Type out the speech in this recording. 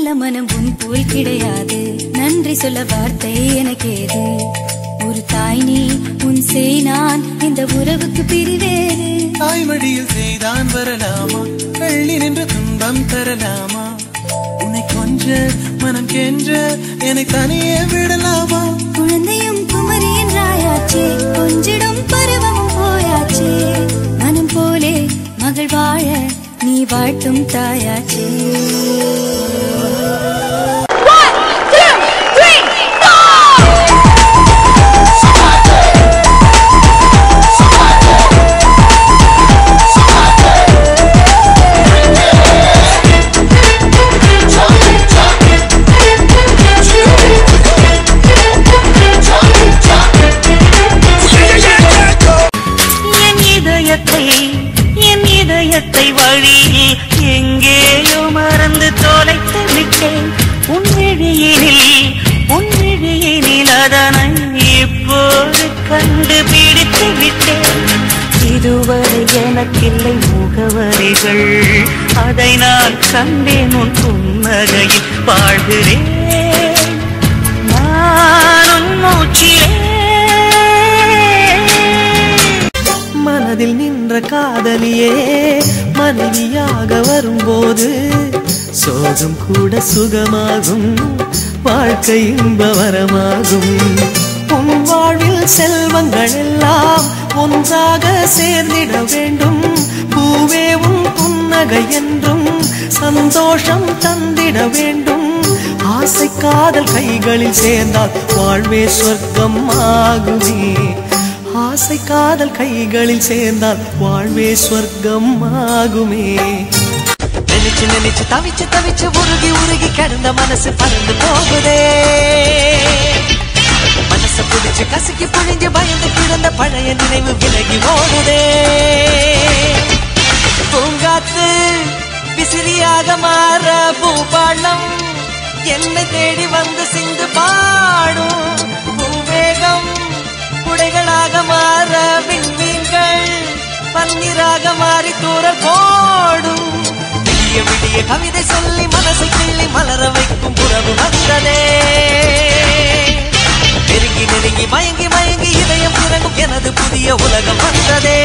நல்ல மனம் உன் போல் கிடையாது. நன்றி சொல்ல வார்த்தை எனக்கேது. ஒரு தாய் நீ, உன் செய் நான், இந்த உறவுக்கு பிரிவேறு. தாய்மடியில் செய்தான் வரலாமா, கள்ளி நின்று துன்பம் தரலாமா? உன்னை கொஞ்ச மனம் கென்ற என்னை தனியே விடலாமா? குழந்தையும் குமரி என்றாயாச்சே, கொஞ்சிடும் பருவமும் போயாச்சே. மனம் போலே மகள் வாழ நீ வாழ்த்தும் தாயாச்சே. வழியில் எங்கேயோ மறந்து தொலைத்து விட்டேன். உன்னிழியினில் அதனை இப்போது கண்டுபிடித்து விட்டேன். இதுவரை எனக்கில்லை முகவரிகள், அதை நான் கண்டேன் உன் புன்னகையில். வாழ்கிறேன் நான் மூச்சிலே. மனதில் நின்ற காதலியே மனைவியாக வரும்போது சோகம் கூட சுகமாகும், வாழ்க்கை இன்பவரமாகும். உன் வாழ்வில் செல்வங்கள் எல்லாம் ஒன்றாக சேர்ந்திட வேண்டும். பூவே உன் புன்னகை என்றும் சந்தோஷம் தந்திட வேண்டும். ஆசை காதல் கைகளில் சேர்ந்தால் வாழ்வே சொர்க்கம் ஆகுமே. ஆசை காதல் கைகளில் சேர்ந்தால் வாழ்வே சொர்க்கம் ஆகுமே. நினைச்சு நினைச்சு தவிச்சு தவிச்சு உருகி உருகி கிடந்த மனசு பறந்து போகுதே. மனச புடிச்சு கசக்கி புழிஞ்சு பயந்து கிடந்த பழைய நினைவு விலகி ஓடுதே. பூங்காத்து விசிறியாக மாற பூபாளம் என்னை தேடி வந்து சிந்து பாடும். பூவேகம் குடைகளாக மாற விண்மீன்கள் பன்னீராக மாறி தூரல் போடும். விடிய விடிய கவிதை சொல்லி மனசை கிள்ளி மலர வைக்கும் உறவு வந்ததே. நெருங்கி நெருங்கி மயங்கி மயங்கி இதயம் இறங்கும் எனது புதிய உலகம் வந்ததே.